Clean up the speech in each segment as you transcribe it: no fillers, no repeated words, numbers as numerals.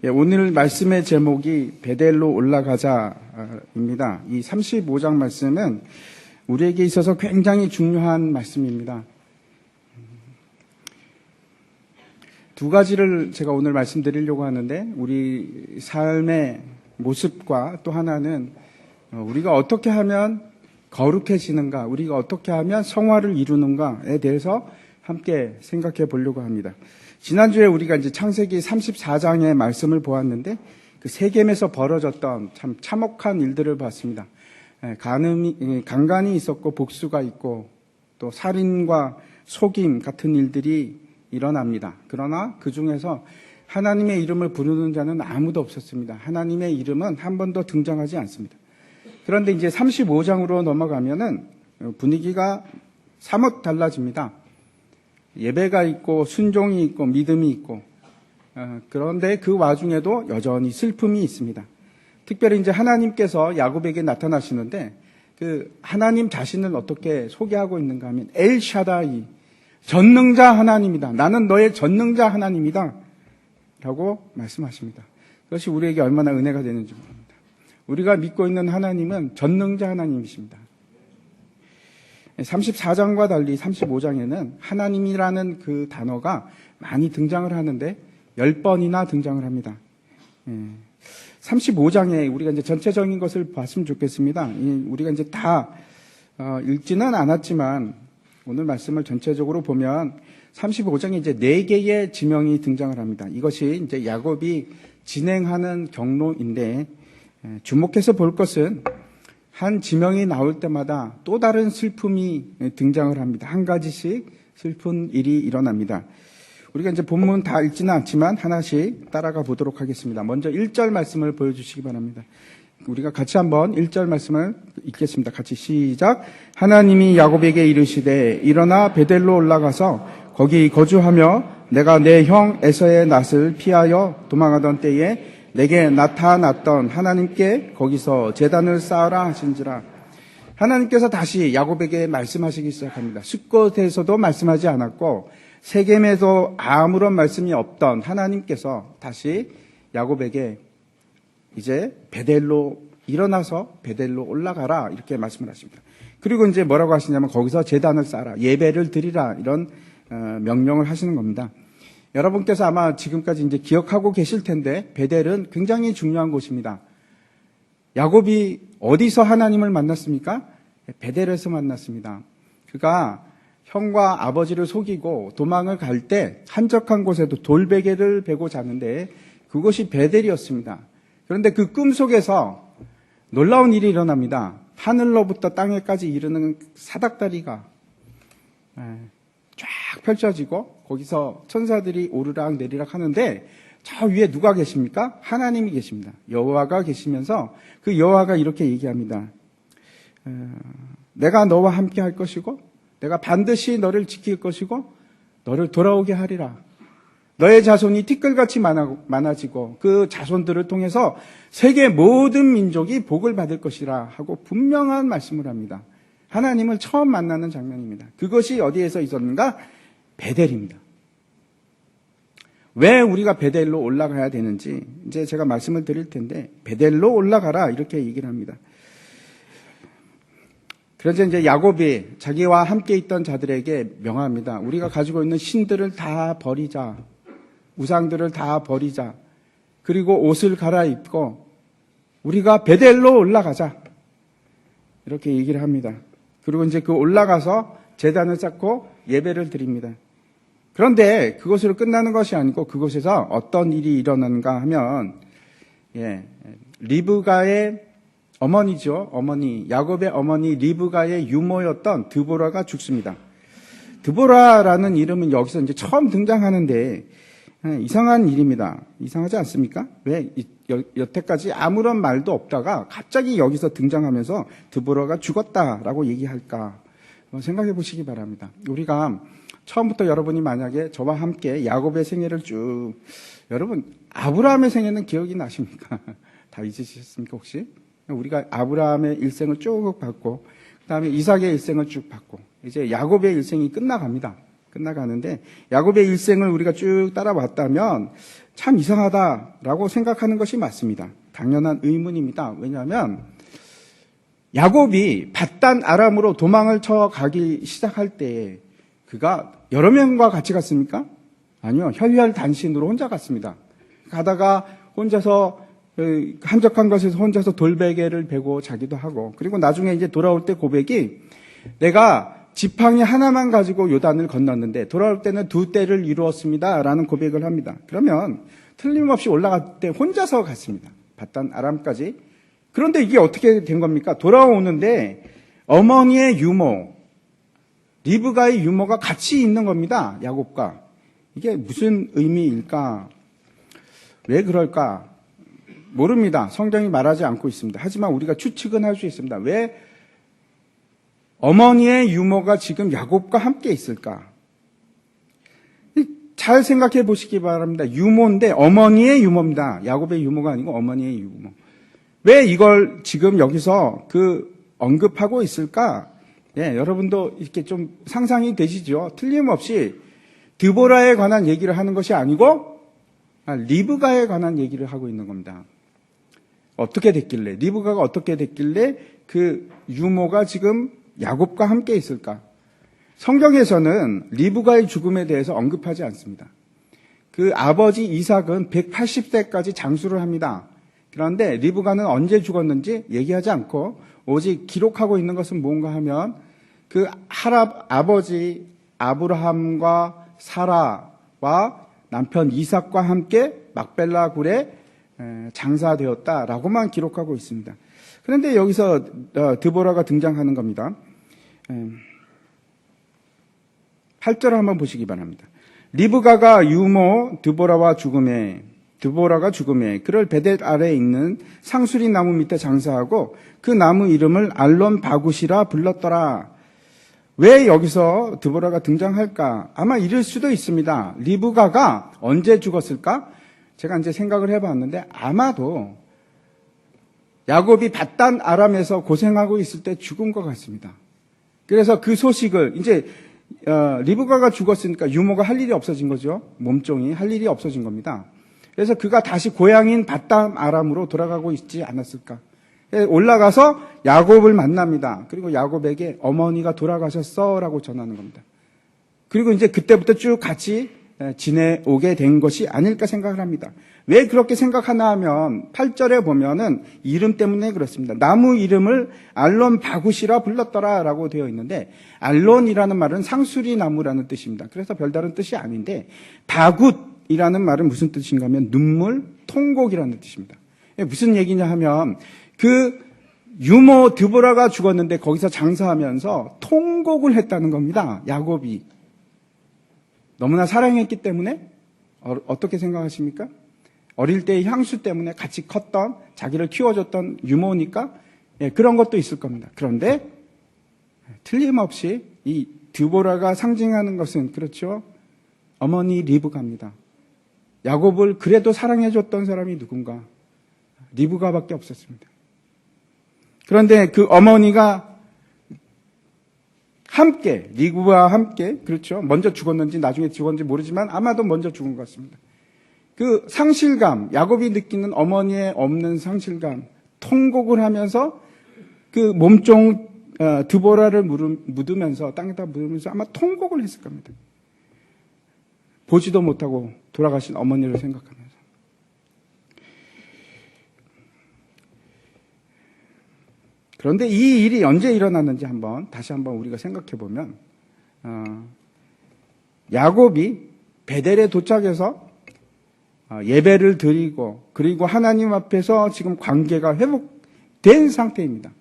오늘 말씀의 제목이 베델로 올라가자입니다. 이 35장 말씀은 우리에게 있어서 굉장히 중요한 말씀입니다. 두 가지를 제가 오늘 말씀드리려고 하는데, 우리 삶의 모습과 또 하나는 우리가 어떻게 하면 거룩해지는가, 우리가 어떻게 하면 성화를 이루는가에 대해서 함께 생각해 보려고 합니다. 지난주에 우리가 이제 창세기 34장의 말씀을 보았는데, 그 세겜에서 벌어졌던 참 참혹한 일들을 봤습니다. 강간이 있었고 복수가 있고 또 살인과 속임 같은 일들이 일어납니다. 그러나 그 중에서 하나님의 이름을 부르는 자는 아무도 없었습니다. 하나님의 이름은 한 번도 등장하지 않습니다. 그런데 이제 35장으로 넘어가면은 분위기가 사뭇 달라집니다. 예배가 있고 순종이 있고 믿음이 있고, 그런데 그 와중에도 여전히 슬픔이 있습니다. 특별히 이제 하나님께서 야곱에게 나타나시는데, 그 하나님 자신을 어떻게 소개하고 있는가 하면 엘샤다이, 전능자 하나님이다. 나는 너의 전능자 하나님이다 라고 말씀하십니다. 그것이 우리에게 얼마나 은혜가 되는지 모릅니다. 우리가 믿고 있는 하나님은 전능자 하나님이십니다. 34장과 달리 35장에는 하나님이라는 그 단어가 많이 등장을 하는데 10번이나 등장을 합니다. 35장에 우리가 이제 전체적인 것을 봤으면 좋겠습니다. 우리가 이제 다 읽지는 않았지만 오늘 말씀을 전체적으로 보면 35장에 이제 4개의 지명이 등장을 합니다. 이것이 이제 야곱이 진행하는 경로인데, 주목해서 볼 것은 한 지명이 나올 때마다 또 다른 슬픔이 등장을 합니다. 한 가지씩 슬픈 일이 일어납니다. 우리가 이제 본문 다 읽지는 않지만 하나씩 따라가 보도록 하겠습니다. 먼저 1절 말씀을 보여주시기 바랍니다. 우리가 같이 한번 1절 말씀을 읽겠습니다. 같이 시작. 하나님이 야곱에게 이르시되 일어나 베델로 올라가서 거기 거주하며 내가 내 형 에서의 낯을 피하여 도망하던 때에 내게 나타났던 하나님께 거기서 제단을 쌓으라 하신지라. 하나님께서 다시 야곱에게 말씀하시기 시작합니다. 숫곳에서도 말씀하지 않았고 세겜에도 아무런 말씀이 없던 하나님께서 다시 야곱에게 이제 베델로 일어나서 베델로 올라가라 이렇게 말씀을 하십니다. 그리고 이제 뭐라고 하시냐면 거기서 제단을 쌓아라, 예배를 드리라, 이런 명령을 하시는 겁니다. 여러분께서 아마 지금까지 이제 기억하고 계실 텐데 베델은 굉장히 중요한 곳입니다. 야곱이 어디서 하나님을 만났습니까? 베델에서 만났습니다. 그가 형과 아버지를 속이고 도망을 갈 때 한적한 곳에도 돌베개를 베고 자는데 그곳이 베델이었습니다. 그런데 그 꿈 속에서 놀라운 일이 일어납니다. 하늘로부터 땅에까지 이르는 사닥다리가 쫙 펼쳐지고 거기서 천사들이 오르락 내리락 하는데 저 위에 누가 계십니까? 하나님이 계십니다. 여호와가 계시면서 그 여호와가 이렇게 얘기합니다. 내가 너와 함께 할 것이고 내가 반드시 너를 지킬 것이고 너를 돌아오게 하리라. 너의 자손이 티끌같이 많아지고 그 자손들을 통해서 세계 모든 민족이 복을 받을 것이라 하고 분명한 말씀을 합니다. 하나님을 처음 만나는 장면입니다. 그것이 어디에서 있었는가? 베델입니다. 왜 우리가 베델로 올라가야 되는지 이제 제가 말씀을 드릴 텐데, 베델로 올라가라 이렇게 얘기를 합니다. 그래서 이제 야곱이 자기와 함께 있던 자들에게 명합니다. 우리가 가지고 있는 신들을 다 버리자. 우상들을 다 버리자. 그리고 옷을 갈아입고 우리가 베델로 올라가자. 이렇게 얘기를 합니다. 그리고 이제 그 올라가서 제단을 쌓고 예배를 드립니다. 그런데 그것으로 끝나는 것이 아니고 그곳에서 어떤 일이 일어나는가 하면, 리브가의 어머니죠. 야곱의 어머니 리브가의 유모였던 드보라가 죽습니다. 드보라라는 이름은 여기서 이제 처음 등장하는데 이상한 일입니다. 이상하지 않습니까? 왜 여태까지 아무런 말도 없다가 갑자기 여기서 등장하면서 드보라가 죽었다라고 얘기할까? 생각해 보시기 바랍니다. 우리가 처음부터 여러분이 만약에 저와 함께 야곱의 생애를 쭉, 여러분 아브라함의 생애는 기억이 나십니까? 다 잊으셨습니까 혹시? 우리가 아브라함의 일생을 쭉 봤고 그 다음에 이삭의 일생을 쭉 봤고 이제 야곱의 일생이 끝나갑니다. 끝나가는데 야곱의 일생을 우리가 쭉 따라왔다면 참 이상하다라고 생각하는 것이 맞습니다. 당연한 의문입니다. 왜냐하면 야곱이 밧단 아람으로 도망을 쳐 가기 시작할 때 그가 여러 명과 같이 갔습니까? 아니요. 혈혈단신으로 혼자 갔습니다. 가다가 혼자서 한적한 곳에서 혼자서 돌베개를 베고 자기도 하고, 그리고 나중에 이제 돌아올 때 고백이 내가 지팡이 하나만 가지고 요단을 건넜는데 돌아올 때는 2떼를 이루었습니다라는 고백을 합니다. 그러면 틀림없이 올라갈 때 혼자서 갔습니다. 밧단 아람까지. 그런데 이게 어떻게 된 겁니까? 돌아오는데 어머니의 유모, 리브가의 유모가 같이 있는 겁니다. 야곱과. 이게 무슨 의미일까? 왜 그럴까? 모릅니다. 성경이 말하지 않고 있습니다. 하지만 우리가 추측은 할 수 있습니다. 왜 어머니의 유모가 지금 야곱과 함께 있을까? 잘 생각해 보시기 바랍니다. 유모인데 어머니의 유모입니다. 야곱의 유모가 아니고 어머니의 유모. 왜 이걸 지금 여기서 언급하고 있을까? 예, 여러분도 이렇게 좀 상상이 되시죠? 틀림없이 드보라에 관한 얘기를 하는 것이 아니고 리브가에 관한 얘기를 하고 있는 겁니다. 어떻게 됐길래, 리브가가 어떻게 됐길래 그 유모가 지금 야곱과 함께 있을까? 성경에서는 리브가의 죽음에 대해서 언급하지 않습니다. 그 아버지 이삭은 180세까지 장수를 합니다. 그런데 리브가는 언제 죽었는지 얘기하지 않고 오직 기록하고 있는 것은 뭔가 하면 그 아버지 아브라함과 사라와 남편 이삭과 함께 막벨라 굴에 장사되었다라고만 기록하고 있습니다. 그런데 여기서 드보라가 등장하는 겁니다. 8절을 한번 보시기 바랍니다. 리브가가 유모 드보라가 죽음에 그를 베델 아래에 있는 상수리 나무 밑에 장사하고 그 나무 이름을 알론 바굿이라 불렀더라. 왜 여기서 드보라가 등장할까? 아마 이럴 수도 있습니다. 리브가가 언제 죽었을까? 제가 이제 생각을 해봤는데 아마도 야곱이 밧단 아람에서 고생하고 있을 때 죽은 것 같습니다. 그래서 그 소식을 이제 리브가가 죽었으니까 유모가 할 일이 없어진 거죠. 몸종이 할 일이 없어진 겁니다. 그래서 그가 다시 고향인 밧단 아람으로 돌아가고 있지 않았을까. 올라가서 야곱을 만납니다. 그리고 야곱에게 어머니가 돌아가셨어라고 전하는 겁니다. 그리고 이제 그때부터 쭉 같이 지내오게 된 것이 아닐까 생각을 합니다. 왜 그렇게 생각하나 하면 8절에 보면은 이름 때문에 그렇습니다. 나무 이름을 알론 바굿이라 불렀더라라고 되어 있는데 알론이라는 말은 상수리 나무라는 뜻입니다. 그래서 별다른 뜻이 아닌데 바굿이라는 말은 무슨 뜻인가 하면 눈물, 통곡이라는 뜻입니다. 무슨 얘기냐 하면 그 유모 드보라가 죽었는데 거기서 장사하면서 통곡을 했다는 겁니다. 야곱이. 너무나 사랑했기 때문에 어떻게 생각하십니까? 어릴 때의 향수 때문에 같이 컸던 자기를 키워줬던 유모니까 그런 것도 있을 겁니다. 그런데 틀림없이 이 드보라가 상징하는 것은 그렇죠. 어머니 리브가입니다. 야곱을 그래도 사랑해줬던 사람이 누군가? 리브가밖에 없었습니다. 그런데 그 어머니가 함께, 리브와 함께, 그렇죠. 먼저 죽었는지 나중에 죽었는지 모르지만 아마도 먼저 죽은 것 같습니다. 그 상실감, 야곱이 느끼는 어머니의 없는 상실감, 통곡을 하면서 그 몸종 드보라를 묻으면서, 땅에다 묻으면서 아마 통곡을 했을 겁니다. 보지도 못하고 돌아가신 어머니를 생각하면서. 그런데 이 일이 언제 일어났는지 다시 한번 우리가 생각해 보면, 야곱이 베델에 도착해서 예배를 드리고, 그리고 하나님 앞에서 지금 관계가 회복된 상태입니다.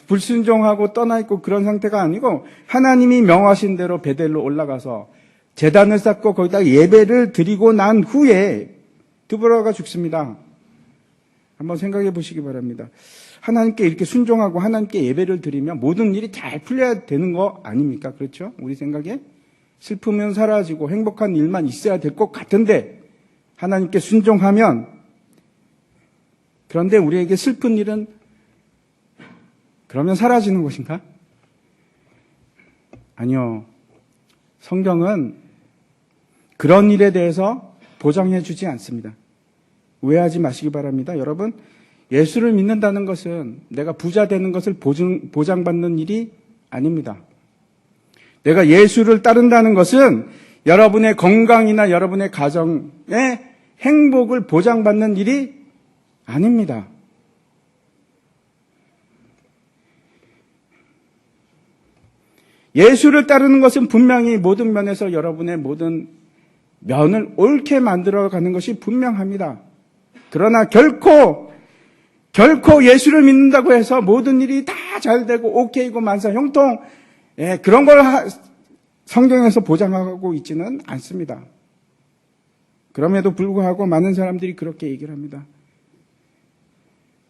불순종하고 떠나 있고 그런 상태가 아니고, 하나님이 명하신 대로 베델로 올라가서 제단을 쌓고 거기다 예배를 드리고 난 후에 드보라가 죽습니다. 한번 생각해 보시기 바랍니다. 하나님께 이렇게 순종하고 하나님께 예배를 드리면 모든 일이 잘 풀려야 되는 거 아닙니까? 그렇죠? 우리 생각에 슬프면 사라지고 행복한 일만 있어야 될 것 같은데 하나님께 순종하면, 그런데 우리에게 슬픈 일은 그러면 사라지는 것인가? 아니요. 성경은 그런 일에 대해서 보장해 주지 않습니다. 오해하지 마시기 바랍니다. 여러분, 예수를 믿는다는 것은 내가 부자 되는 것을 보장받는 일이 아닙니다. 내가 예수를 따른다는 것은 여러분의 건강이나 여러분의 가정의 행복을 보장받는 일이 아닙니다. 예수를 따르는 것은 분명히 모든 면에서 여러분의 모든 면을 옳게 만들어가는 것이 분명합니다. 그러나 결코 예수를 믿는다고 해서 모든 일이 다 잘되고 오케이고 만사 형통 그런 걸 성경에서 보장하고 있지는 않습니다. 그럼에도 불구하고 많은 사람들이 그렇게 얘기를 합니다.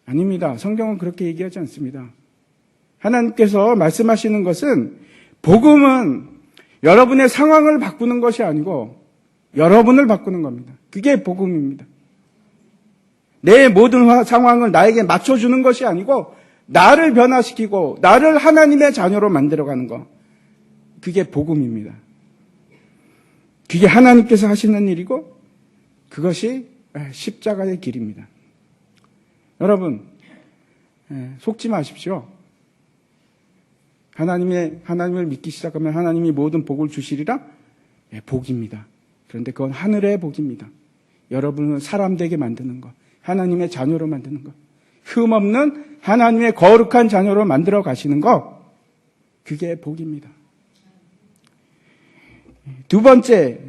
아닙니다. 성경은 그렇게 얘기하지 않습니다. 하나님께서 말씀하시는 것은 복음은 여러분의 상황을 바꾸는 것이 아니고 여러분을 바꾸는 겁니다. 그게 복음입니다. 내 모든 상황을 나에게 맞춰주는 것이 아니고 나를 변화시키고 나를 하나님의 자녀로 만들어가는 것. 그게 복음입니다. 그게 하나님께서 하시는 일이고 그것이 십자가의 길입니다. 여러분, 속지 마십시오. 하나님을 믿기 시작하면 하나님이 모든 복을 주시리라? 복입니다. 그런데 그건 하늘의 복입니다. 여러분을 사람 되게 만드는 것, 하나님의 자녀로 만드는 것, 흠없는 하나님의 거룩한 자녀로 만들어 가시는 것, 그게 복입니다. 두 번째,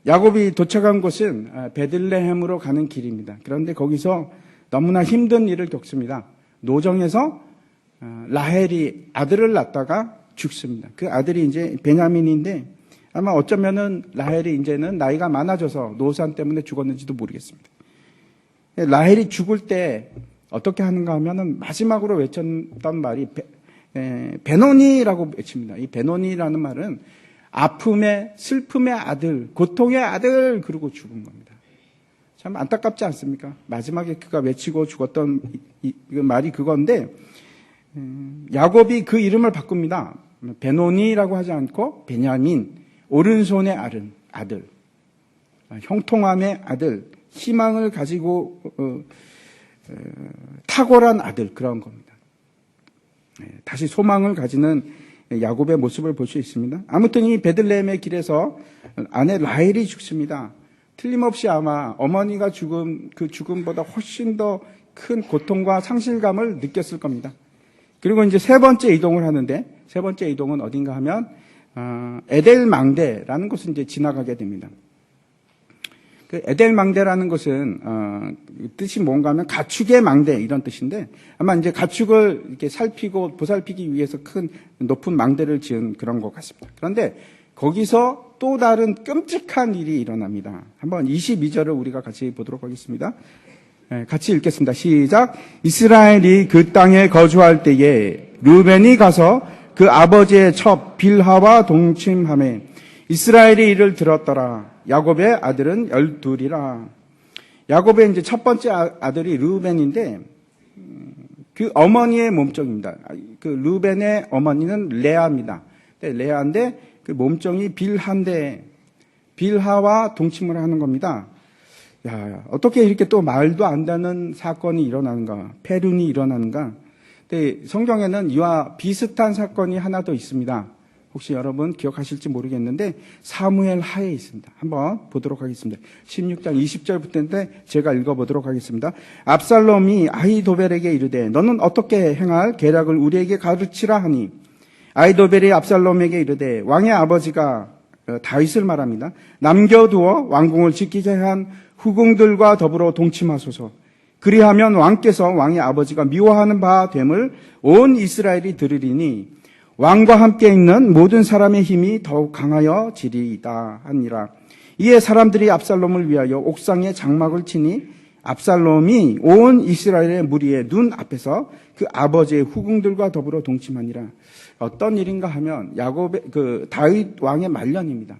야곱이 도착한 곳은 베들레헴으로 가는 길입니다. 그런데 거기서 너무나 힘든 일을 겪습니다. 노정에서 라헬이 아들을 낳다가 죽습니다. 그 아들이 이제 베냐민인데 아마 어쩌면은 라헬이 이제는 나이가 많아져서 노산 때문에 죽었는지도 모르겠습니다. 라헬이 죽을 때 어떻게 하는가 하면은 마지막으로 외쳤던 말이 베노니라고 외칩니다. 이 베노니라는 말은 아픔의, 슬픔의 아들, 고통의 아들 그러고 죽은 겁니다. 참 안타깝지 않습니까? 마지막에 그가 외치고 죽었던 말이 그건데 야곱이 그 이름을 바꿉니다. 베노니라고 하지 않고 베냐민, 오른손의 아들, 형통함의 아들, 희망을 가지고 탁월한 아들 그런 겁니다. 다시 소망을 가지는 야곱의 모습을 볼 수 있습니다. 아무튼 이 베들레헴의 길에서 아내 라헬이 죽습니다. 틀림없이 아마 어머니가 그 죽음보다 훨씬 더 큰 고통과 상실감을 느꼈을 겁니다. 그리고 이제 세 번째 이동을 하는데, 세 번째 이동은 어딘가 하면, 에델망대라는 곳을 이제 지나가게 됩니다. 그 에델망대라는 것은, 뜻이 뭔가 하면 가축의 망대, 이런 뜻인데, 아마 이제 가축을 이렇게 살피고 보살피기 위해서 큰, 높은 망대를 지은 그런 것 같습니다. 그런데 거기서 또 다른 끔찍한 일이 일어납니다. 한번 22절을 우리가 같이 보도록 하겠습니다. 같이 읽겠습니다. 시작. 이스라엘이 그 땅에 거주할 때에 르벤이 가서 그 아버지의 첩 빌하와 동침하매 이스라엘이 이를 들었더라. 야곱의 아들은 12이라. 야곱의 이제 첫 번째 아들이 르벤인데 그 어머니의 몸종입니다. 그 르벤의 어머니는 레아입니다. 레아인데 그 몸종이 빌하인데 빌하와 동침을 하는 겁니다. 야, 어떻게 이렇게 또 말도 안 되는 사건이 일어나는가? 폐륜이 일어나는가? 근데 성경에는 이와 비슷한 사건이 하나 더 있습니다. 혹시 여러분 기억하실지 모르겠는데 사무엘 하에 있습니다. 한번 보도록 하겠습니다. 16장 20절부터인데 제가 읽어보도록 하겠습니다. 압살롬이 아히도벨에게 이르되 너는 어떻게 행할 계략을 우리에게 가르치라 하니 아히도벨이 압살롬에게 이르되 왕의 아버지가 다윗을 말합니다. 남겨두어 왕궁을 지키게 한 후궁들과 더불어 동침하소서. 그리하면 왕께서 왕의 아버지가 미워하는 바 됨을 온 이스라엘이 들으리니 왕과 함께 있는 모든 사람의 힘이 더욱 강하여 지리이다 하니라. 이에 사람들이 압살롬을 위하여 옥상에 장막을 치니 압살롬이 온 이스라엘의 무리의 눈 앞에서 그 아버지의 후궁들과 더불어 동침하니라. 어떤 일인가 하면 야곱의 다윗 왕의 말년입니다.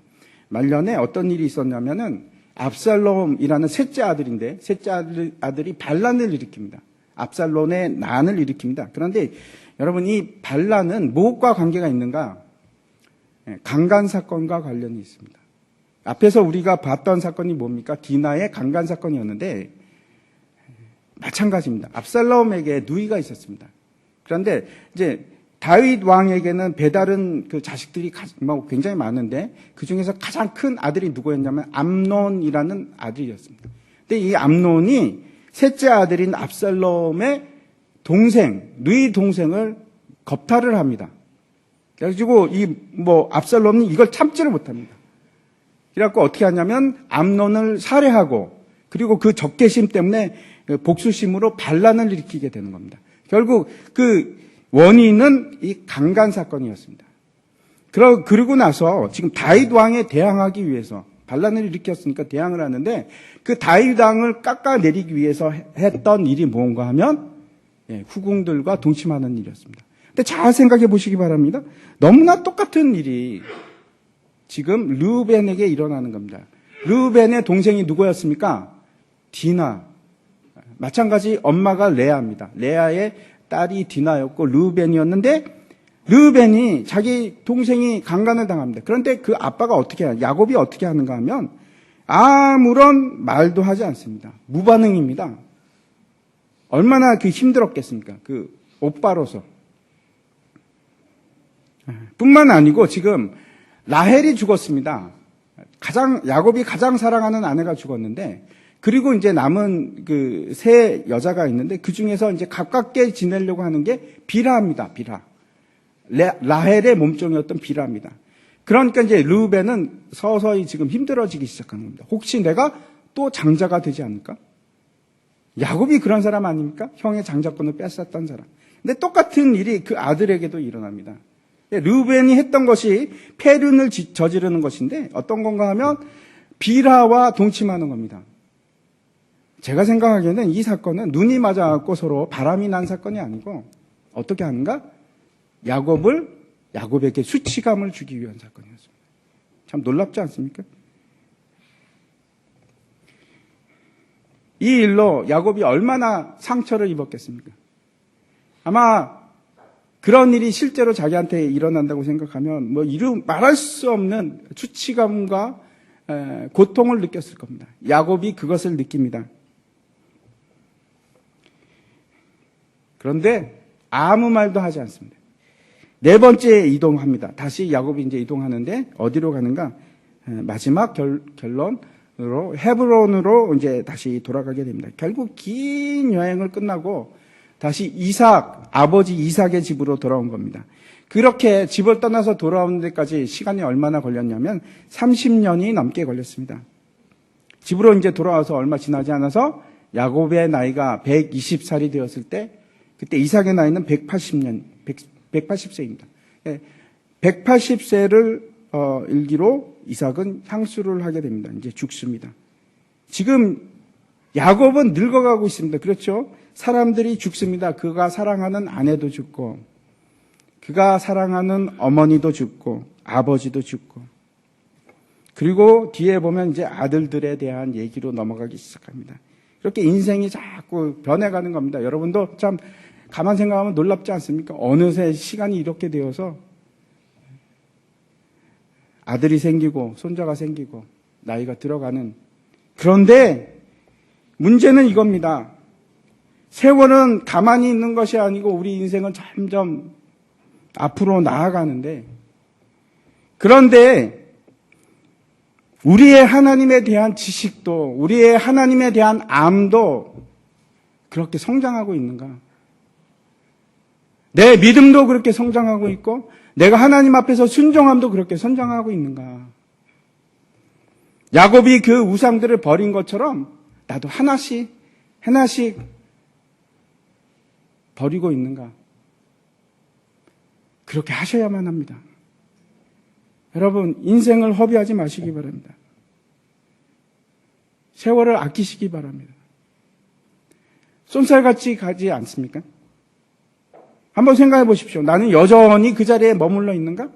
말년에 어떤 일이 있었냐면은 압살롬이라는 셋째 아들인데 셋째 아들이 반란을 일으킵니다. 압살롬의 난을 일으킵니다. 그런데 여러분 이 반란은 무엇과 관계가 있는가? 강간 사건과 관련이 있습니다. 앞에서 우리가 봤던 사건이 뭡니까? 디나의 강간 사건이었는데 마찬가지입니다. 압살롬에게 누이가 있었습니다. 그런데 이제 다윗 왕에게는 배다른 그 자식들이 굉장히 많은데 그 중에서 가장 큰 아들이 누구였냐면 암논이라는 아들이었습니다. 근데 이 암논이 셋째 아들인 압살롬의 동생, 누이 동생을 겁탈을 합니다. 그래가지고 압살롬이 이걸 참지를 못합니다. 그래갖고 어떻게 하냐면 암논을 살해하고 그리고 그 적개심 때문에 복수심으로 반란을 일으키게 되는 겁니다. 결국 그 원인은 이 강간 사건이었습니다. 그러고 나서 지금 다윗 왕에 대항하기 위해서 반란을 일으켰으니까 대항을 하는데 그 다윗 왕을 깎아내리기 위해서 했던 일이 뭔가 하면 후궁들과 동침하는 일이었습니다. 근데 잘 생각해 보시기 바랍니다. 너무나 똑같은 일이 지금 르우벤에게 일어나는 겁니다. 르우벤의 동생이 누구였습니까? 디나. 마찬가지 엄마가 레아입니다. 레아의 딸이 디나였고 르우벤이었는데 르우벤이 자기 동생이 강간을 당합니다. 그런데 그 아빠가 어떻게 하냐? 야곱이 어떻게 하는가 하면 아무런 말도 하지 않습니다. 무반응입니다. 얼마나 힘들었겠습니까? 그 오빠로서. 뿐만 아니고 지금 라헬이 죽었습니다. 야곱이 가장 사랑하는 아내가 죽었는데, 그리고 이제 남은 그 세 여자가 있는데, 그 중에서 이제 가깝게 지내려고 하는 게 비라입니다, 비라. 라헬의 몸종이었던 비라입니다. 그러니까 이제 르우벤은 서서히 지금 힘들어지기 시작하는 겁니다. 혹시 내가 또 장자가 되지 않을까? 야곱이 그런 사람 아닙니까? 형의 장자권을 뺏었던 사람. 근데 똑같은 일이 그 아들에게도 일어납니다. 르우벤이 했던 것이 폐륜을 저지르는 것인데 어떤 건가 하면 비라와 동침하는 겁니다. 제가 생각하기에는 이 사건은 눈이 맞아갖고 서로 바람이 난 사건이 아니고 어떻게 하는가? 야곱에게 수치감을 주기 위한 사건이었습니다. 참 놀랍지 않습니까? 이 일로 야곱이 얼마나 상처를 입었겠습니까? 아마 그런 일이 실제로 자기한테 일어난다고 생각하면 말할 수 없는 수치감과 고통을 느꼈을 겁니다. 야곱이 그것을 느낍니다. 그런데 아무 말도 하지 않습니다. 네 번째 이동합니다. 다시 야곱이 이제 이동하는데 어디로 가는가? 마지막 결론으로 헤브론으로 이제 다시 돌아가게 됩니다. 결국 긴 여행을 끝나고 다시 아버지 이삭의 집으로 돌아온 겁니다. 그렇게 집을 떠나서 돌아오는 데까지 시간이 얼마나 걸렸냐면 30년이 넘게 걸렸습니다. 집으로 이제 돌아와서 얼마 지나지 않아서 야곱의 나이가 120살이 되었을 때 그때 이삭의 나이는 180세입니다. 180세를 일기로 이삭은 향수를 하게 됩니다. 이제 죽습니다. 지금 야곱은 늙어가고 있습니다. 그렇죠? 사람들이 죽습니다. 그가 사랑하는 아내도 죽고 그가 사랑하는 어머니도 죽고 아버지도 죽고 그리고 뒤에 보면 이제 아들들에 대한 얘기로 넘어가기 시작합니다. 그렇게 인생이 자꾸 변해가는 겁니다. 여러분도 참 가만 생각하면 놀랍지 않습니까? 어느새 시간이 이렇게 되어서 아들이 생기고 손자가 생기고 나이가 들어가는 그런데 문제는 이겁니다. 세월은 가만히 있는 것이 아니고 우리 인생은 점점 앞으로 나아가는데 그런데 우리의 하나님에 대한 지식도 우리의 하나님에 대한 암도 그렇게 성장하고 있는가? 내 믿음도 그렇게 성장하고 있고 내가 하나님 앞에서 순종함도 그렇게 성장하고 있는가? 야곱이 그 우상들을 버린 것처럼 나도 하나씩 버리고 있는가? 그렇게 하셔야만 합니다. 여러분, 인생을 허비하지 마시기 바랍니다. 세월을 아끼시기 바랍니다. 쏜살같이 가지 않습니까? 한번 생각해 보십시오. 나는 여전히 그 자리에 머물러 있는가?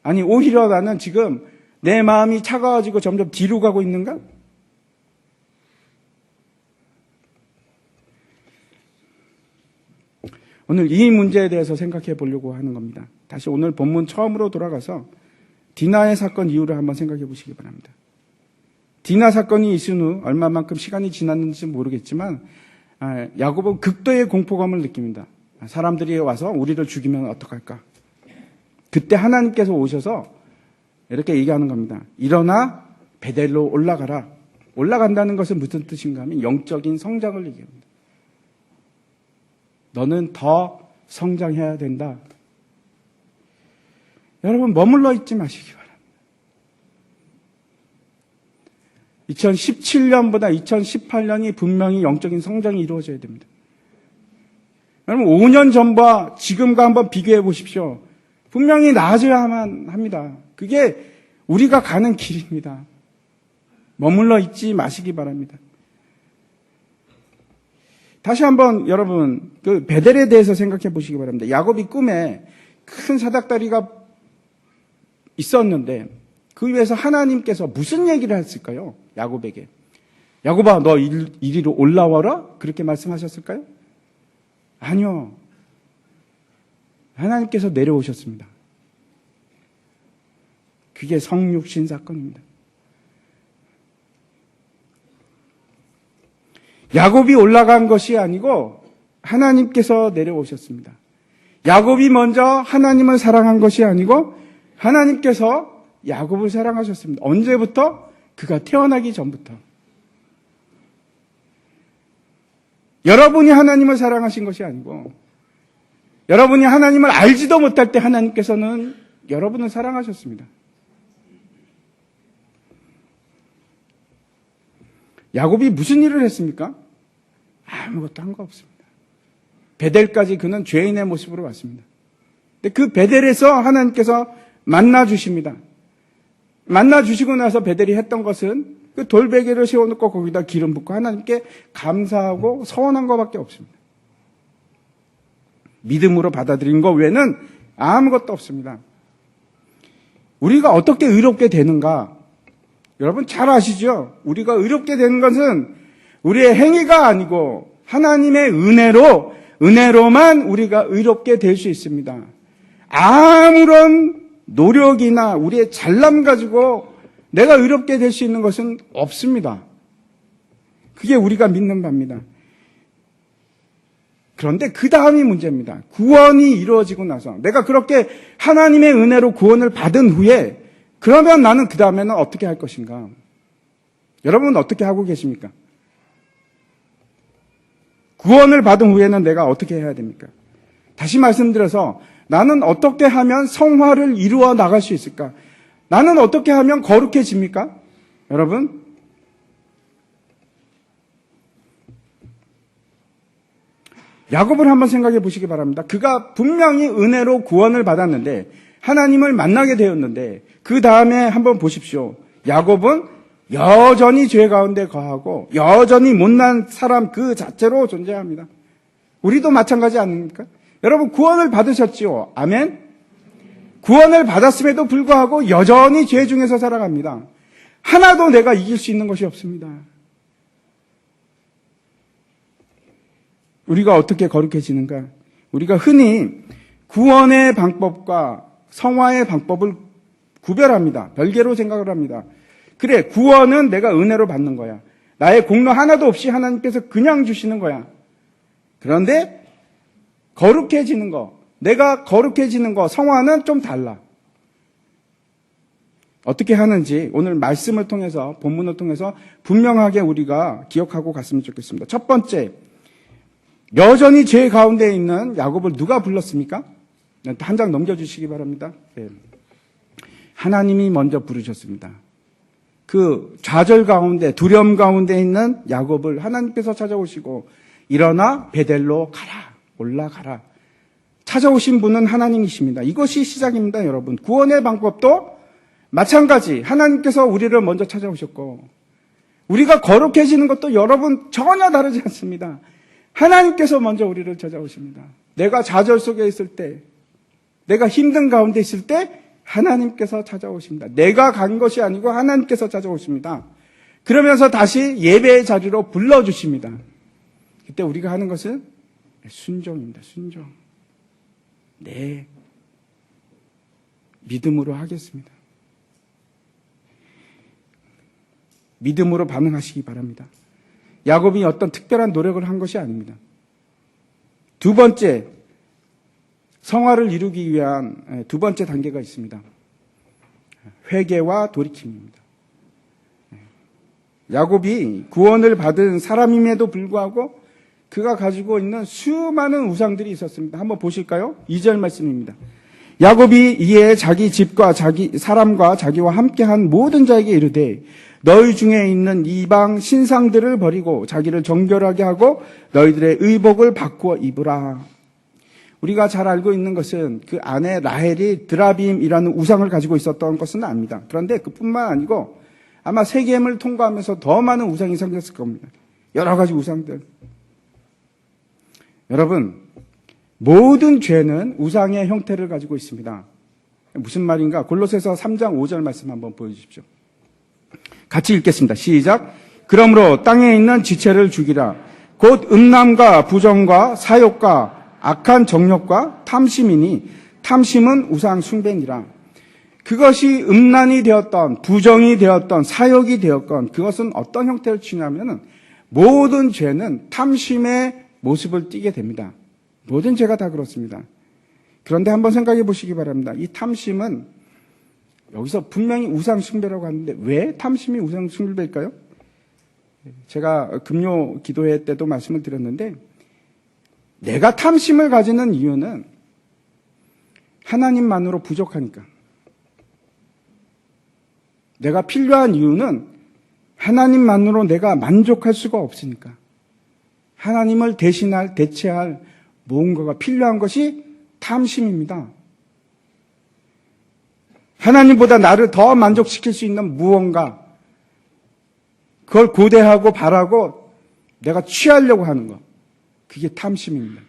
아니, 오히려 나는 지금 내 마음이 차가워지고 점점 뒤로 가고 있는가? 오늘 이 문제에 대해서 생각해 보려고 하는 겁니다. 다시 오늘 본문 처음으로 돌아가서 디나의 사건 이후를 한번 생각해 보시기 바랍니다. 디나 사건이 있은 후 얼마만큼 시간이 지났는지 모르겠지만 야곱은 극도의 공포감을 느낍니다. 사람들이 와서 우리를 죽이면 어떡할까? 그때 하나님께서 오셔서 이렇게 얘기하는 겁니다. 일어나 베델로 올라가라. 올라간다는 것은 무슨 뜻인가 하면 영적인 성장을 얘기합니다. 너는 더 성장해야 된다. 여러분 머물러 있지 마시기 바랍니다. 2017년보다 2018년이 분명히 영적인 성장이 이루어져야 됩니다. 여러분 5년 전과 지금과 한번 비교해 보십시오. 분명히 나아져야만 합니다. 그게 우리가 가는 길입니다. 머물러 있지 마시기 바랍니다. 다시 한번 여러분 그 베델에 대해서 생각해 보시기 바랍니다. 야곱이 꿈에 큰 사닥다리가 있었는데 그 위에서 하나님께서 무슨 얘기를 했을까요? 야곱에게. 야곱아 너 이리로 올라와라? 그렇게 말씀하셨을까요? 아니요. 하나님께서 내려오셨습니다. 그게 성육신 사건입니다. 야곱이 올라간 것이 아니고 하나님께서 내려오셨습니다. 야곱이 먼저 하나님을 사랑한 것이 아니고 하나님께서 야곱을 사랑하셨습니다. 언제부터? 그가 태어나기 전부터. 여러분이 하나님을 사랑하신 것이 아니고 여러분이 하나님을 알지도 못할 때 하나님께서는 여러분을 사랑하셨습니다. 야곱이 무슨 일을 했습니까? 아무것도 한 거 없습니다. 베델까지 그는 죄인의 모습으로 왔습니다. 근데 그 베델에서 하나님께서 만나 주십니다. 만나 주시고 나서 베델이 했던 것은 그 돌베개를 세워놓고 거기다 기름 붓고 하나님께 감사하고 서원한 것밖에 없습니다. 믿음으로 받아들인 것 외에는 아무것도 없습니다. 우리가 어떻게 의롭게 되는가? 여러분 잘 아시죠? 우리가 의롭게 되는 것은 우리의 행위가 아니고 하나님의 은혜로만 우리가 의롭게 될 수 있습니다. 아무런 노력이나 우리의 잘남 가지고 내가 의롭게 될 수 있는 것은 없습니다. 그게 우리가 믿는 바입니다. 그런데 그 다음이 문제입니다. 구원이 이루어지고 나서 내가 그렇게 하나님의 은혜로 구원을 받은 후에 그러면 나는 그 다음에는 어떻게 할 것인가? 여러분은 어떻게 하고 계십니까? 구원을 받은 후에는 내가 어떻게 해야 됩니까? 다시 말씀드려서 나는 어떻게 하면 성화를 이루어 나갈 수 있을까? 나는 어떻게 하면 거룩해집니까? 여러분? 야곱을 한번 생각해 보시기 바랍니다. 그가 분명히 은혜로 구원을 받았는데 하나님을 만나게 되었는데 그 다음에 한번 보십시오. 야곱은 여전히 죄 가운데 거하고 여전히 못난 사람 그 자체로 존재합니다. 우리도 마찬가지 아닙니까? 여러분 구원을 받으셨지요. 아멘? 구원을 받았음에도 불구하고 여전히 죄 중에서 살아갑니다. 하나도 내가 이길 수 있는 것이 없습니다. 우리가 어떻게 거룩해지는가? 우리가 흔히 구원의 방법과 성화의 방법을 구별합니다. 별개로 생각을 합니다. 그래, 구원은 내가 은혜로 받는 거야. 나의 공로 하나도 없이 하나님께서 그냥 주시는 거야. 그런데 거룩해지는 거, 내가 거룩해지는 거, 성화는 좀 달라. 어떻게 하는지 오늘 말씀을 통해서, 본문을 통해서 분명하게 우리가 기억하고 갔으면 좋겠습니다. 첫 번째, 여전히 죄 가운데 있는 야곱을 누가 불렀습니까? 한 장 넘겨주시기 바랍니다. 네. 하나님이 먼저 부르셨습니다. 그 좌절 가운데, 두려움 가운데 있는 야곱을 하나님께서 찾아오시고 일어나 베델로 가라, 올라가라. 찾아오신 분은 하나님이십니다. 이것이 시작입니다, 여러분. 구원의 방법도 마찬가지. 하나님께서 우리를 먼저 찾아오셨고 우리가 거룩해지는 것도 여러분 전혀 다르지 않습니다. 하나님께서 먼저 우리를 찾아오십니다. 내가 좌절 속에 있을 때, 내가 힘든 가운데 있을 때 하나님께서 찾아오십니다. 내가 간 것이 아니고 하나님께서 찾아오십니다. 그러면서 다시 예배의 자리로 불러주십니다. 그때 우리가 하는 것은 순종입니다. 순종. 네, 믿음으로 하겠습니다. 믿음으로 반응하시기 바랍니다. 야곱이 어떤 특별한 노력을 한 것이 아닙니다. 두 번째, 성화를 이루기 위한 두 번째 단계가 있습니다. 회개와 돌이킴입니다. 야곱이 구원을 받은 사람임에도 불구하고 그가 가지고 있는 수많은 우상들이 있었습니다. 한번 보실까요? 2절 말씀입니다. 야곱이 이에 자기 집과 자기 사람과 자기와 함께한 모든 자에게 이르되 너희 중에 있는 이방 신상들을 버리고 자기를 정결하게 하고 너희들의 의복을 바꾸어 입으라. 우리가 잘 알고 있는 것은 그 아내 라헬이 드라빔이라는 우상을 가지고 있었던 것은 압니다. 그런데 그뿐만 아니고 아마 세겜을 통과하면서 더 많은 우상이 생겼을 겁니다. 여러 가지 우상들. 여러분, 모든 죄는 우상의 형태를 가지고 있습니다. 무슨 말인가? 골로새서 3장 5절 말씀 한번 보여주십시오. 같이 읽겠습니다. 시작. 그러므로 땅에 있는 지체를 죽이라. 곧 음란과 부정과 사욕과 악한 정욕과 탐심이니 탐심은 우상 숭배니라. 그것이 음란이 되었던 부정이 되었던 사욕이 되었건 그것은 어떤 형태를 취하냐면 모든 죄는 탐심의 모습을 띠게 됩니다. 모든 죄가 다 그렇습니다. 그런데 한번 생각해 보시기 바랍니다. 이 탐심은 여기서 분명히 우상 숭배라고 하는데 왜 탐심이 우상 숭배일까요? 제가 금요 기도회 때도 말씀을 드렸는데 내가 탐심을 가지는 이유는 하나님만으로 부족하니까. 내가 필요한 이유는 하나님만으로 내가 만족할 수가 없으니까. 하나님을 대체할 무언가가 필요한 것이 탐심입니다. 하나님보다 나를 더 만족시킬 수 있는 무언가, 그걸 고대하고 바라고 내가 취하려고 하는 것. 그게 탐심입니다.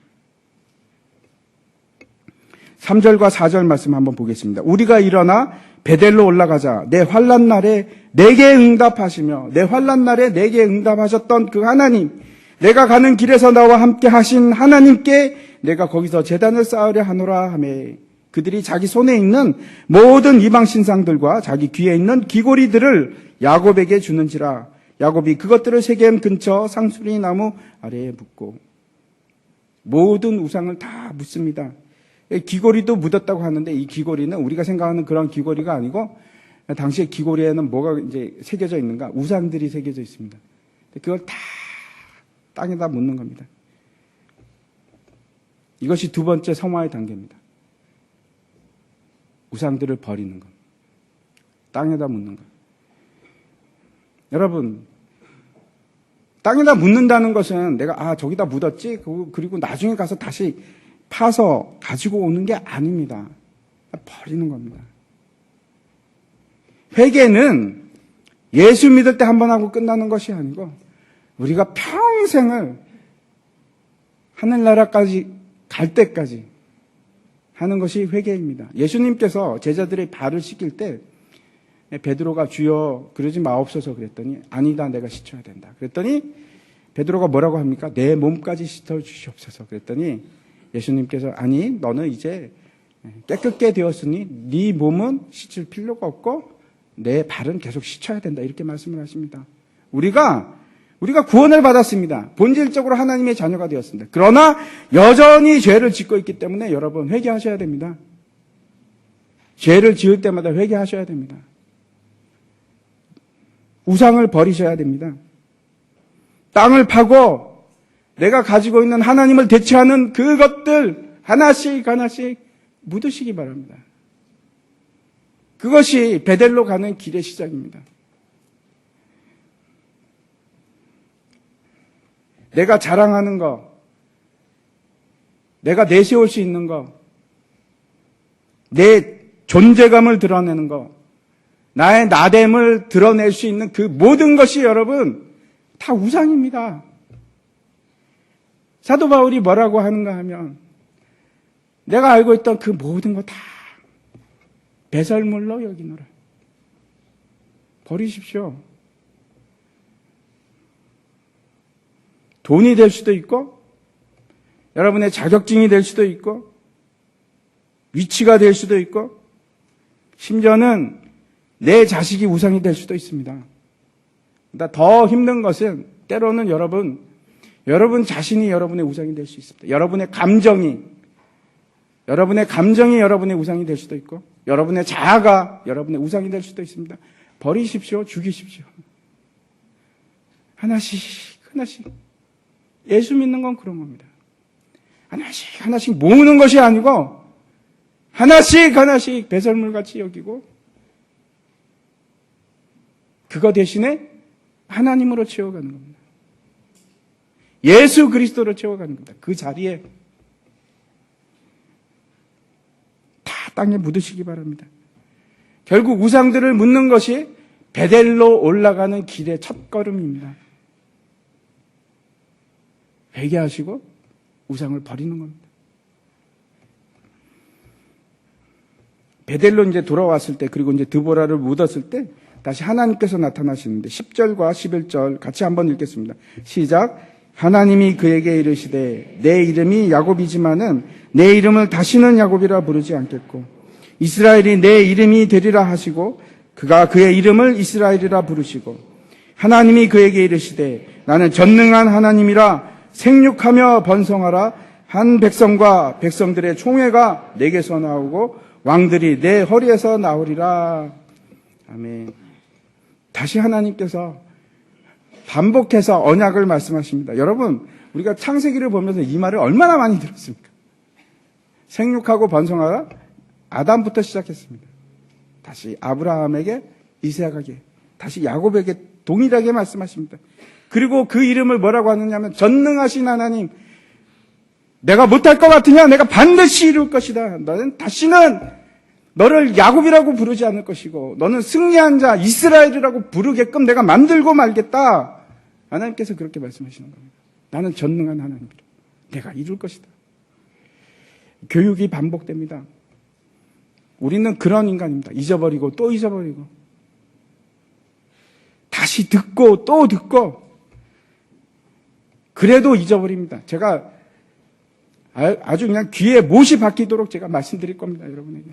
3절과 4절 말씀 한번 보겠습니다. 우리가 일어나 베델로 올라가자. 내 환난 날에 내게 응답하시며 내 환난 날에 내게 응답하셨던 그 하나님, 내가 가는 길에서 나와 함께 하신 하나님께 내가 거기서 제단을 쌓으려 하노라 하매 그들이 자기 손에 있는 모든 이방 신상들과 자기 귀에 있는 귀고리들을 야곱에게 주는지라. 야곱이 그것들을 세겜 근처 상수리 나무 아래에 묻고 모든 우상을 다 묻습니다. 귀고리도 묻었다고 하는데 이 귀고리는 우리가 생각하는 그런 귀고리가 아니고 당시에 귀고리에는 뭐가 이제 새겨져 있는가? 우상들이 새겨져 있습니다. 그걸 다 땅에다 묻는 겁니다. 이것이 두 번째 성화의 단계입니다. 우상들을 버리는 것. 땅에다 묻는 것. 여러분, 땅에다 묻는다는 것은 내가 저기다 묻었지? 그리고 나중에 가서 다시 파서 가지고 오는 게 아닙니다. 버리는 겁니다. 회개는 예수 믿을 때 한 번 하고 끝나는 것이 아니고 우리가 평생을 하늘나라까지 갈 때까지 하는 것이 회개입니다. 예수님께서 제자들의 발을 씻길 때 베드로가 주여 그러지 마옵소서 그랬더니 아니다 내가 씻어야 된다. 그랬더니 베드로가 뭐라고 합니까? 내 몸까지 씻어 주시옵소서 그랬더니 예수님께서 아니 너는 이제 깨끗게 되었으니 네 몸은 씻을 필요가 없고 내 발은 계속 씻어야 된다 이렇게 말씀을 하십니다. 우리가 구원을 받았습니다. 본질적으로 하나님의 자녀가 되었습니다. 그러나 여전히 죄를 짓고 있기 때문에 여러분 회개하셔야 됩니다. 죄를 지을 때마다 회개하셔야 됩니다. 우상을 버리셔야 됩니다. 땅을 파고 내가 가지고 있는 하나님을 대체하는 그것들 하나씩 묻으시기 바랍니다. 그것이 베델로 가는 길의 시작입니다. 내가 자랑하는 거, 내가 내세울 수 있는 거, 내 존재감을 드러내는 거, 나의 나됨을 드러낼 수 있는 그 모든 것이 여러분 다 우상입니다. 사도 바울이 뭐라고 하는가 하면 내가 알고 있던 그 모든 거 다 배설물로 여기노라. 버리십시오. 돈이 될 수도 있고 여러분의 자격증이 될 수도 있고 위치가 될 수도 있고 심지어는 내 자식이 우상이 될 수도 있습니다. 더 힘든 것은 때로는 여러분 자신이 여러분의 우상이 될 수 있습니다. 여러분의 감정이 여러분의 우상이 될 수도 있고, 여러분의 자아가 여러분의 우상이 될 수도 있습니다. 버리십시오. 죽이십시오. 하나씩. 예수 믿는 건 그런 겁니다. 하나씩 모으는 것이 아니고, 하나씩 배설물같이 여기고, 그거 대신에 하나님으로 채워가는 겁니다. 예수 그리스도로 채워가는 겁니다. 그 자리에 다 땅에 묻으시기 바랍니다. 결국 우상들을 묻는 것이 베델로 올라가는 길의 첫걸음입니다. 회개하시고 우상을 버리는 겁니다. 베델로 이제 돌아왔을 때, 그리고 이제 드보라를 묻었을 때 다시 하나님께서 나타나시는데 10절과 11절 같이 한번 읽겠습니다. 시작. 하나님이 그에게 이르시되 내 이름이 야곱이지만은 내 이름을 다시는 야곱이라 부르지 않겠고 이스라엘이 내 이름이 되리라 하시고 그가 그의 이름을 이스라엘이라 부르시고 하나님이 그에게 이르시되 나는 전능한 하나님이라 생육하며 번성하라 한 백성과 백성들의 총회가 내게서 나오고 왕들이 내 허리에서 나오리라. 아멘. 다시 하나님께서 반복해서 언약을 말씀하십니다. 여러분, 우리가 창세기를 보면서 이 말을 얼마나 많이 들었습니까? 생육하고 번성하라. 아담부터 시작했습니다. 다시 아브라함에게, 이삭에게, 다시 야곱에게 동일하게 말씀하십니다. 그리고 그 이름을 뭐라고 하느냐면 전능하신 하나님, 내가 못할 것 같으냐? 내가 반드시 이룰 것이다. 너는 다시는 너를 야곱이라고 부르지 않을 것이고 너는 승리한 자 이스라엘이라고 부르게끔 내가 만들고 말겠다. 하나님께서 그렇게 말씀하시는 겁니다. 나는 전능한 하나님이다. 내가 이룰 것이다. 교육이 반복됩니다. 우리는 그런 인간입니다. 잊어버리고 또 잊어버리고 다시 듣고 또 듣고 그래도 잊어버립니다. 제가 아주 그냥 귀에 못이 박히도록 제가 말씀드릴 겁니다. 여러분에게.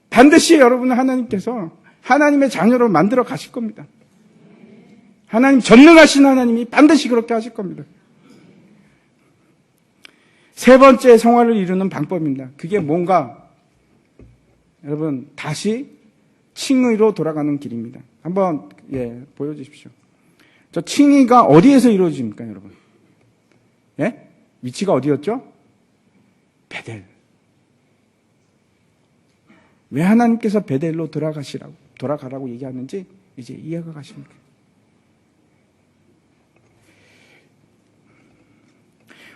반드시 여러분은 하나님께서 하나님의 자녀로 만들어 가실 겁니다. 하나님 전능하신 하나님이 반드시 그렇게 하실 겁니다. 세 번째 성화를 이루는 방법입니다. 그게 뭔가 여러분 다시 칭의로 돌아가는 길입니다. 한번 보여주십시오. 저 칭의가 어디에서 이루어집니까, 여러분? 예? 위치가 어디였죠? 베델. 왜 하나님께서 베델로 돌아가라고 얘기하는지 이제 이해가 가십니까?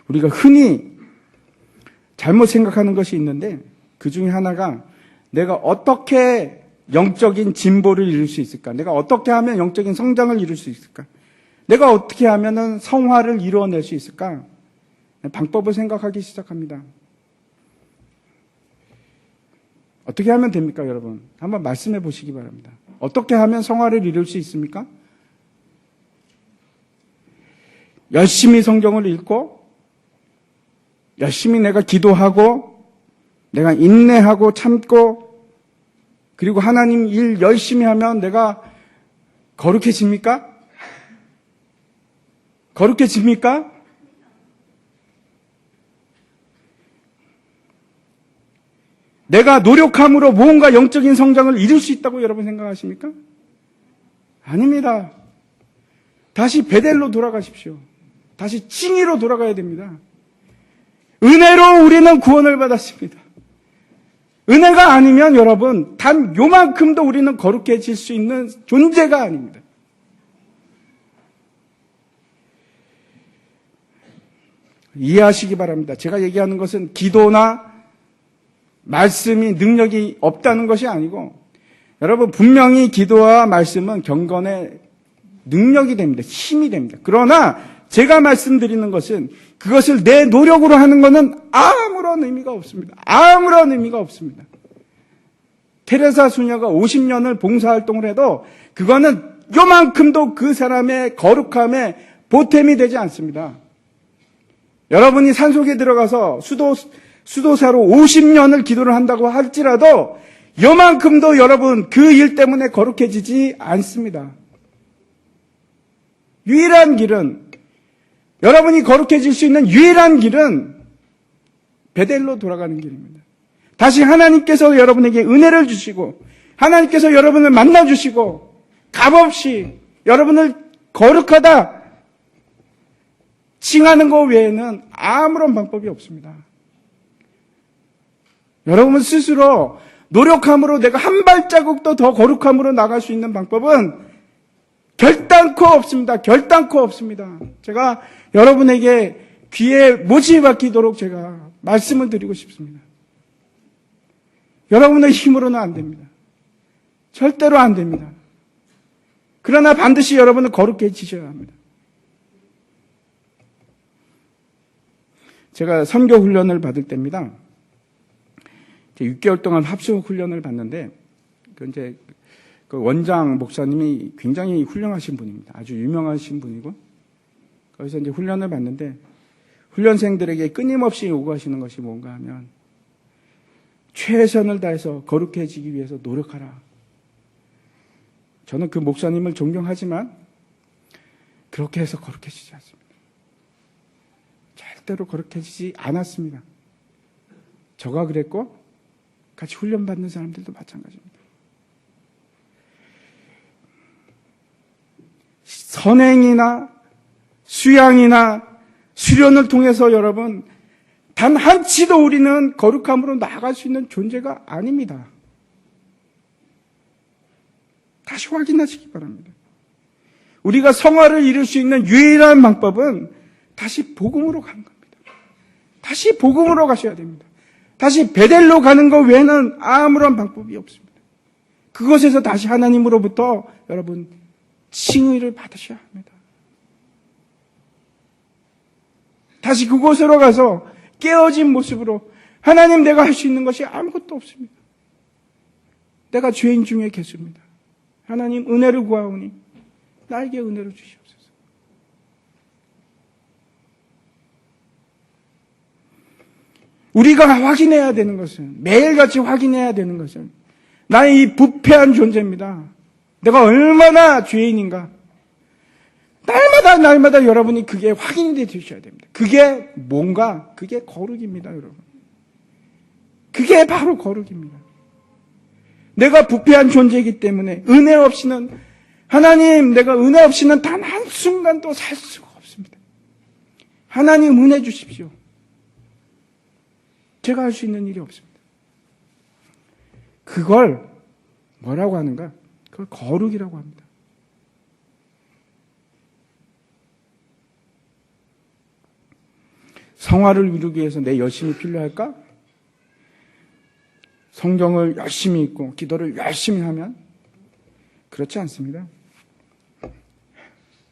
우리가 흔히 잘못 생각하는 것이 있는데 그 중에 하나가 내가 어떻게 영적인 진보를 이룰 수 있을까? 내가 어떻게 하면 영적인 성장을 이룰 수 있을까? 내가 어떻게 하면 성화를 이루어낼 수 있을까? 방법을 생각하기 시작합니다. 어떻게 하면 됩니까, 여러분? 한번 말씀해 보시기 바랍니다. 어떻게 하면 성화를 이룰 수 있습니까? 열심히 성경을 읽고, 열심히 내가 기도하고, 내가 인내하고 참고, 그리고 하나님 일 열심히 하면 내가 거룩해집니까? 거룩해집니까? 내가 노력함으로 무언가 영적인 성장을 이룰 수 있다고 여러분 생각하십니까? 아닙니다. 다시 베델로 돌아가십시오. 다시 칭의로 돌아가야 됩니다. 은혜로 우리는 구원을 받았습니다. 은혜가 아니면 여러분 단 요만큼도 우리는 거룩해질 수 있는 존재가 아닙니다. 이해하시기 바랍니다. 제가 얘기하는 것은 기도나 말씀이 능력이 없다는 것이 아니고 여러분 분명히 기도와 말씀은 경건의 능력이 됩니다. 힘이 됩니다. 그러나 제가 말씀드리는 것은 그것을 내 노력으로 하는 것은 아무런 의미가 없습니다. 아무런 의미가 없습니다. 테레사 수녀가 50년을 봉사활동을 해도 그거는 요만큼도 그 사람의 거룩함에 보탬이 되지 않습니다. 여러분이 산속에 들어가서 수도사로 50년을 기도를 한다고 할지라도 요만큼도 여러분 그 일 때문에 거룩해지지 않습니다. 유일한 길은, 여러분이 거룩해질 수 있는 유일한 길은 베델로 돌아가는 길입니다. 다시 하나님께서 여러분에게 은혜를 주시고 하나님께서 여러분을 만나주시고 값없이 여러분을 거룩하다 칭하는 것 외에는 아무런 방법이 없습니다. 여러분 스스로 노력함으로 내가 한 발자국도 더 거룩함으로 나갈 수 있는 방법은 결단코 없습니다. 결단코 없습니다. 제가 여러분에게 귀에 못이 박히도록 제가 말씀을 드리고 싶습니다. 여러분의 힘으로는 안 됩니다. 절대로 안 됩니다. 그러나 반드시 여러분은 거룩해지셔야 합니다. 제가 선교 훈련을 받을 때입니다. 6개월 동안 합숙 훈련을 받는데, 그 원장 목사님이 굉장히 훌륭하신 분입니다. 아주 유명하신 분이고, 거기서 이제 훈련을 받는데, 훈련생들에게 끊임없이 요구하시는 것이 뭔가 하면, 최선을 다해서 거룩해지기 위해서 노력하라. 저는 그 목사님을 존경하지만, 그렇게 해서 거룩해지지 않습니다. 절대로 거룩해지지 않았습니다. 저가 그랬고, 같이 훈련받는 사람들도 마찬가지입니다. 선행이나 수양이나 수련을 통해서 여러분 단 한치도 우리는 거룩함으로 나아갈 수 있는 존재가 아닙니다. 다시 확인하시기 바랍니다. 우리가 성화를 이룰 수 있는 유일한 방법은 다시 복음으로 가는 겁니다. 다시 복음으로 가셔야 됩니다. 다시 베델로 가는 것 외에는 아무런 방법이 없습니다. 그곳에서 다시 하나님으로부터 여러분 칭의를 받으셔야 합니다. 다시 그곳으로 가서 깨어진 모습으로 하나님, 내가 할 수 있는 것이 아무것도 없습니다. 내가 죄인 중에 개수입니다. 하나님, 은혜를 구하오니 나에게 은혜를 주시옵소서. 우리가 확인해야 되는 것은, 매일같이 확인해야 되는 것은 나의 이 부패한 존재입니다. 내가 얼마나 죄인인가. 날마다 여러분이 그게 확인이 되셔야 됩니다. 그게 뭔가, 그게 거룩입니다, 여러분. 그게 바로 거룩입니다. 내가 부패한 존재이기 때문에 은혜 없이는, 하나님, 내가 은혜 없이는 단 한순간도 살 수가 없습니다. 하나님, 은혜 주십시오. 제가 할 수 있는 일이 없습니다. 그걸 뭐라고 하는가? 그걸 거룩이라고 합니다. 성화를 이루기 위해서 내 열심이 필요할까? 성경을 열심히 읽고 기도를 열심히 하면? 그렇지 않습니다.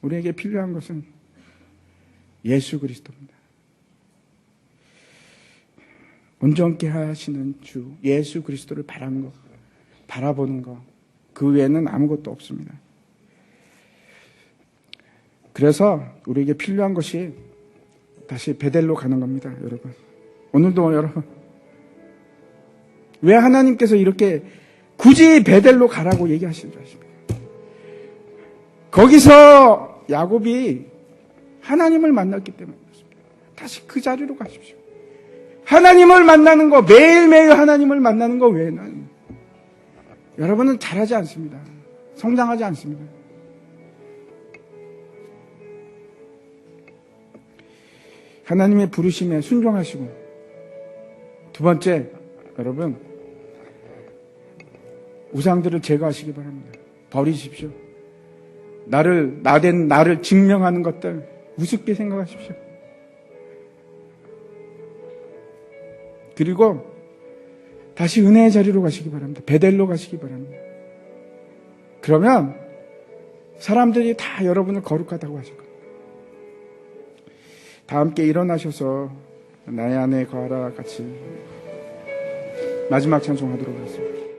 우리에게 필요한 것은 예수 그리스도입니다. 온전케 하시는 주 예수 그리스도를 바라보는 것, 그 외에는 아무것도 없습니다. 그래서 우리에게 필요한 것이 다시 베델로 가는 겁니다, 여러분. 오늘도 여러분, 왜 하나님께서 이렇게 굳이 베델로 가라고 얘기하시는 줄 아십니까? 거기서 야곱이 하나님을 만났기 때문에 그렇습니다. 다시 그 자리로 가십시오. 하나님을 만나는 거, 매일매일 하나님을 만나는 거 외에는 여러분은 잘하지 않습니다. 성장하지 않습니다. 하나님의 부르심에 순종하시고, 두 번째, 여러분, 우상들을 제거하시기 바랍니다. 버리십시오. 나된 나를 증명하는 것들 우습게 생각하십시오. 그리고 다시 은혜의 자리로 가시기 바랍니다. 베델로 가시기 바랍니다. 그러면 사람들이 다 여러분을 거룩하다고 하실 겁니다. 다 함께 일어나셔서 나의 안에 거하라 같이 마지막 찬송하도록 하겠습니다.